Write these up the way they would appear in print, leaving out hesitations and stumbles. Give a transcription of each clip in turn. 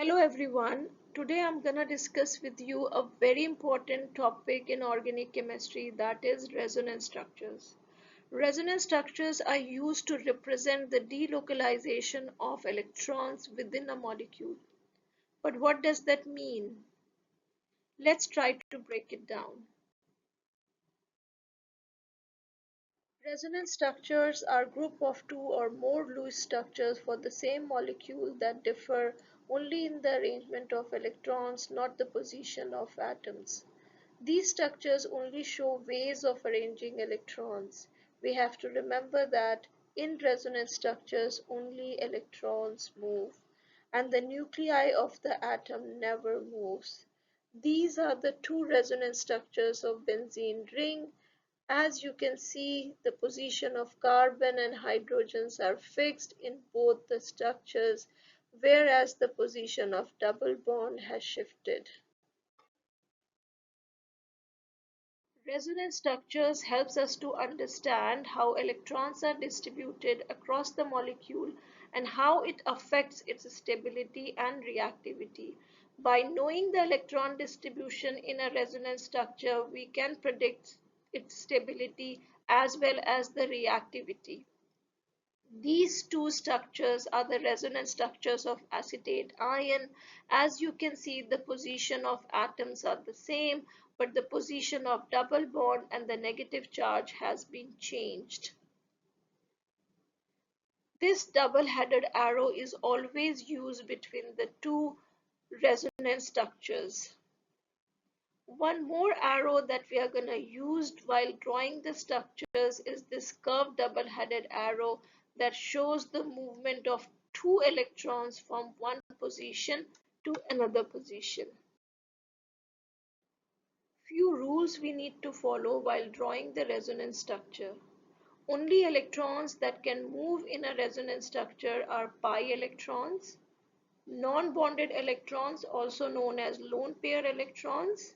Hello everyone. Today I'm gonna discuss with you a very important topic in organic chemistry, that is resonance structures. Resonance structures are used to represent the delocalization of electrons within a molecule. But what does that mean? Let's try to break it down. Resonance structures are group of two or more Lewis structures for the same molecule that differ only in the arrangement of electrons, not the position of atoms. These structures only show ways of arranging electrons. We have to remember that in resonance structures only electrons move, and the nuclei of the atom never moves. These are the two resonance structures of benzene ring. As you can see, the position of carbon and hydrogens are fixed in both the structures, whereas the position of double bond has shifted. Resonance structures helps us to understand how electrons are distributed across the molecule and how it affects its stability and reactivity. By knowing the electron distribution in a resonance structure, we can predict its stability as well as the reactivity. These two structures are the resonance structures of acetate ion. As you can see, the position of atoms are the same, but the position of double bond and the negative charge has been changed. This double-headed arrow is always used between the two resonance structures. One more arrow that we are going to use while drawing the structures is this curved double-headed arrow that shows the movement of two electrons from one position to another position. Few rules we need to follow while drawing the resonance structure. Only electrons that can move in a resonance structure are pi electrons. Non-bonded electrons, also known as lone pair electrons.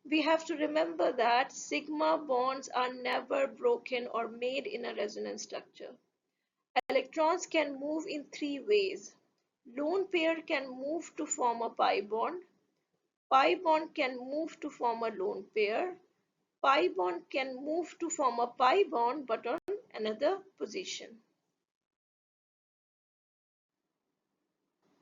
We have to remember that sigma bonds are never broken or made in a resonance structure. Electrons can move in three ways. Lone pair can move to form a pi bond. Pi bond can move to form a lone pair. Pi bond can move to form a pi bond but on another position.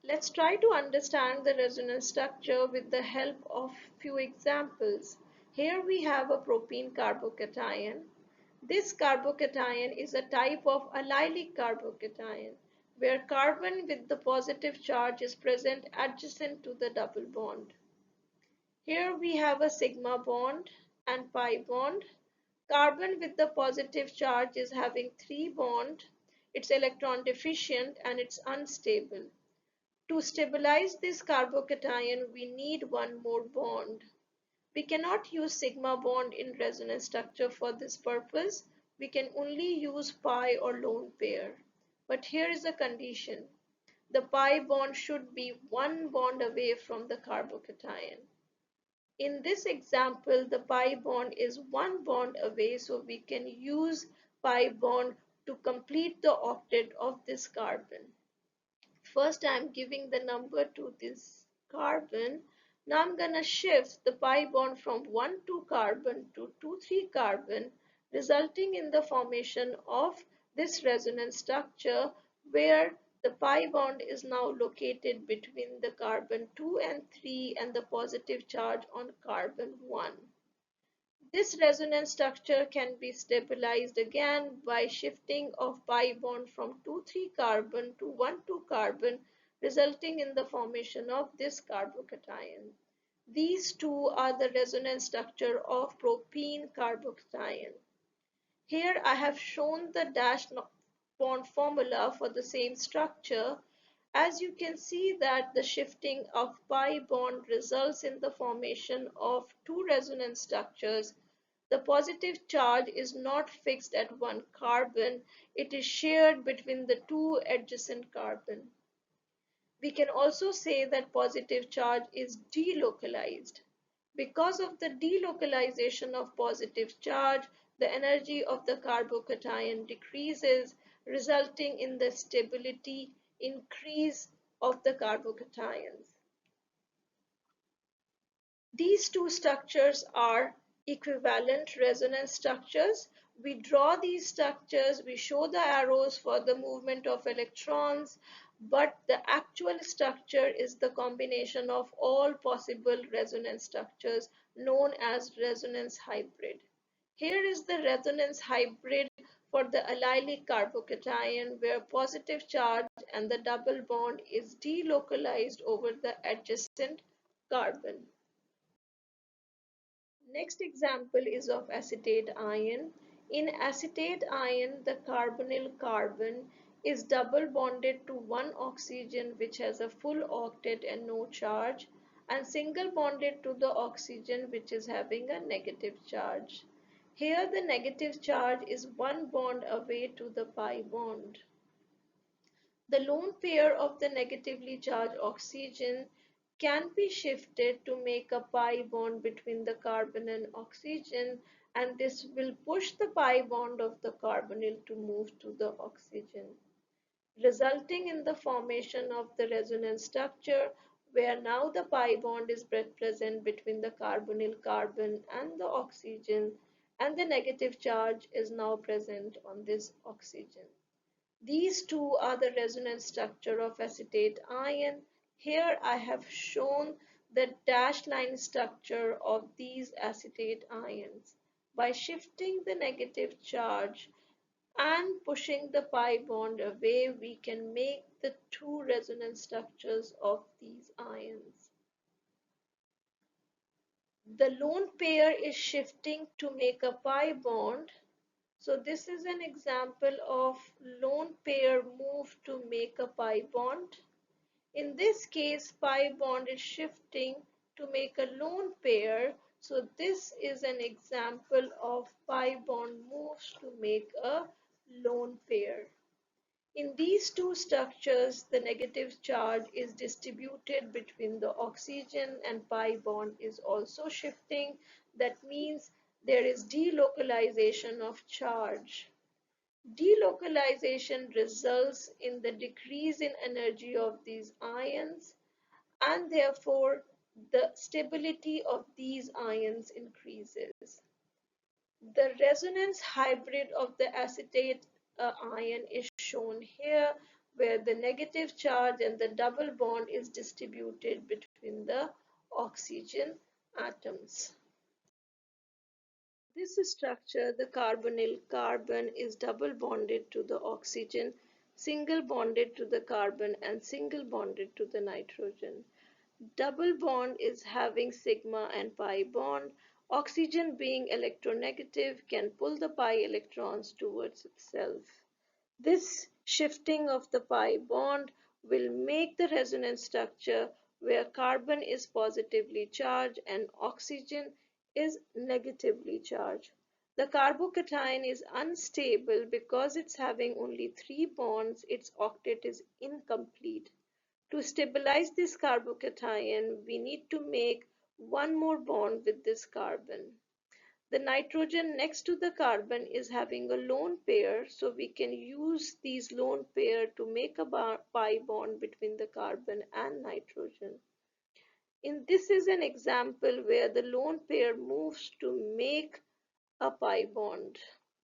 Let's try to understand the resonance structure with the help of few examples. Here we have a propene carbocation. This carbocation is a type of allylic carbocation where carbon with the positive charge is present adjacent to the double bond. Here we have a sigma bond and pi bond. Carbon with the positive charge is having 3 bonds. It's electron deficient and it's unstable. To stabilize this carbocation, we need one more bond. We cannot use sigma bond in resonance structure for this purpose. We can only use pi or lone pair. But here is a condition. The pi bond should be one bond away from the carbocation. In this example, the pi bond is one bond away, so we can use pi bond to complete the octet of this carbon. First, I'm giving the number to this carbon. Now I'm gonna shift the pi bond from 1 2 carbon to 2 3 carbon, resulting in the formation of this resonance structure where the pi bond is now located between the carbon 2 and 3 and the positive charge on carbon 1. This resonance structure can be stabilized again by shifting of pi bond from 2 3 carbon to 1 2 carbon, resulting in the formation of this carbocation. These two are the resonance structure of propene carbocation. Here I have shown the dash bond formula for the same structure. As you can see that the shifting of pi bond results in the formation of two resonance structures. The positive charge is not fixed at one carbon, it is shared between the two adjacent carbons. We can also say that positive charge is delocalized. Because of the delocalization of positive charge, the energy of the carbocation decreases, resulting in the stability increase of the carbocations. These two structures are equivalent resonance structures. We draw these structures, we show the arrows for the movement of electrons, but the actual structure is the combination of all possible resonance structures known as resonance hybrid. Here is the resonance hybrid for the allylic carbocation, where positive charge and the double bond is delocalized over the adjacent carbon. Next example is of acetate ion. In acetate ion, the carbonyl carbon is double bonded to one oxygen which has a full octet and no charge, and single bonded to the oxygen which is having a negative charge. Here the negative charge is one bond away to the pi bond. The lone pair of the negatively charged oxygen can be shifted to make a pi bond between the carbon and oxygen, and this will push the pi bond of the carbonyl to move to the oxygen, resulting in the formation of the resonance structure where now the pi bond is present between the carbonyl carbon and the oxygen, and the negative charge is now present on this oxygen. These two are the resonance structure of acetate ion. Here I have shown the dashed line structure of these acetate ions. By shifting the negative charge and pushing the pi bond away, we can make the two resonance structures of these ions. The lone pair is shifting to make a pi bond. So this is an example of lone pair move to make a pi bond. In this case, pi bond is shifting to make a lone pair. So this is an example of pi bond moves to make a lone pair. In these two structures, the negative charge is distributed between the oxygen, and pi bond is also shifting. That means there is delocalization of charge. Delocalization results in the decrease in energy of these ions, and therefore the stability of these ions increases. The resonance hybrid of the acetate ion is shown here, where the negative charge and the double bond is distributed between the oxygen atoms. This structure, the carbonyl carbon, is double bonded to the oxygen, single bonded to the carbon, and single bonded to the nitrogen. Double bond is having sigma and pi bond. Oxygen, being electronegative, can pull the pi electrons towards itself. This shifting of the pi bond will make the resonance structure where carbon is positively charged and oxygen is negatively charged. The carbocation is unstable because it's having only 3 bonds, its octet is incomplete. To stabilize this carbocation, we need to make one more bond with this carbon. The nitrogen next to the carbon is having a lone pair, so we can use these lone pair to make a pi bond between the carbon and nitrogen. This is an example where the lone pair moves to make a pi bond.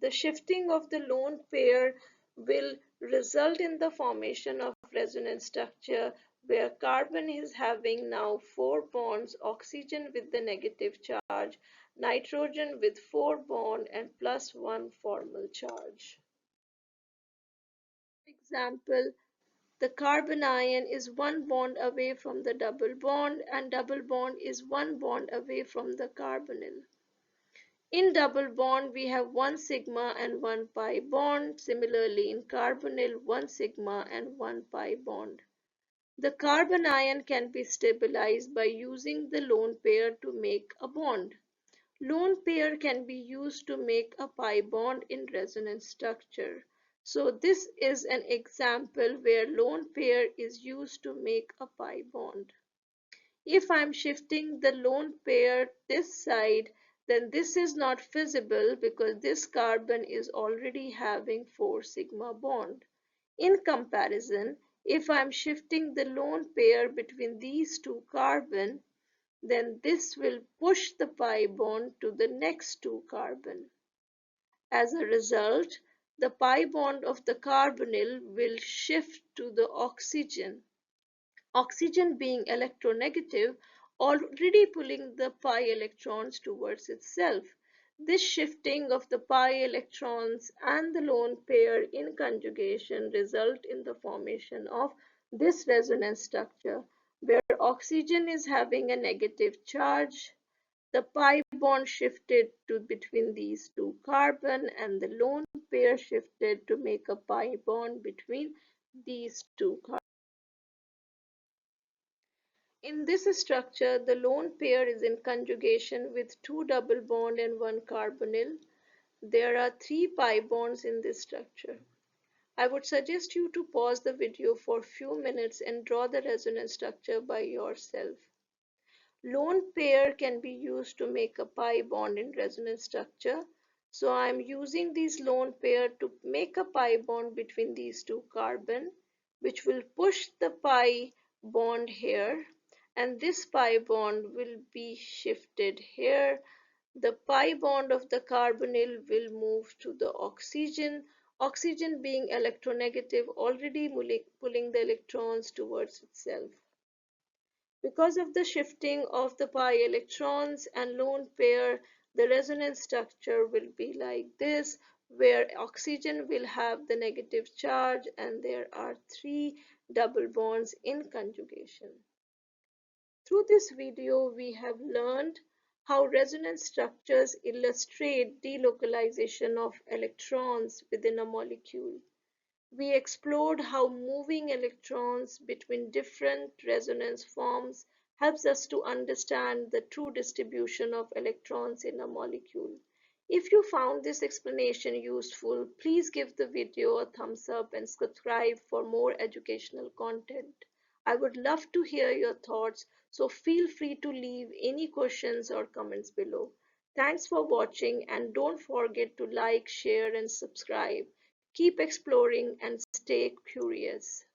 The shifting of the lone pair will result in the formation of resonance structure where carbon is having now 4 bonds, oxygen with the negative charge, nitrogen with 4 bond and plus 1 formal charge. For example, the carbon ion is 1 bond away from the double bond, and double bond is 1 bond away from the carbonyl. In double bond, we have 1 sigma and 1 pi bond. Similarly, in carbonyl, 1 sigma and 1 pi bond. The carbon ion can be stabilized by using the lone pair to make a bond. Lone pair can be used to make a pi bond in resonance structure. So this is an example where lone pair is used to make a pi bond. If I'm shifting the lone pair this side, then this is not feasible because this carbon is already having 4 sigma bond. In comparison, If I'm shifting the lone pair between these two carbon, then this will push the pi bond to the next two carbon. As a result, the pi bond of the carbonyl will shift to the oxygen. Oxygen being electronegative, already pulling the pi electrons towards itself. This shifting of the pi electrons and the lone pair in conjugation result in the formation of this resonance structure, where oxygen is having a negative charge. The pi bond shifted to between these two carbon and the lone pair shifted to make a pi bond between these two carbon. In this structure, the lone pair is in conjugation with two double bond and one carbonyl. There are three pi bonds in this structure. I would suggest you to pause the video for a few minutes and draw the resonance structure by yourself. Lone pair can be used to make a pi bond in resonance structure. So I'm using these lone pair to make a pi bond between these two carbon, which will push the pi bond here, and this pi bond will be shifted here. The pi bond of the carbonyl will move to the oxygen, oxygen being electronegative, already pulling the electrons towards itself. Because of the shifting of the pi electrons and lone pair, the resonance structure will be like this, where oxygen will have the negative charge and there are three double bonds in conjugation. Through this video, we have learned how resonance structures illustrate delocalization of electrons within a molecule. We explored how moving electrons between different resonance forms helps us to understand the true distribution of electrons in a molecule. If you found this explanation useful, please give the video a thumbs up and subscribe for more educational content. I would love to hear your thoughts, so feel free to leave any questions or comments below. Thanks for watching and don't forget to like, share and subscribe. Keep exploring and stay curious.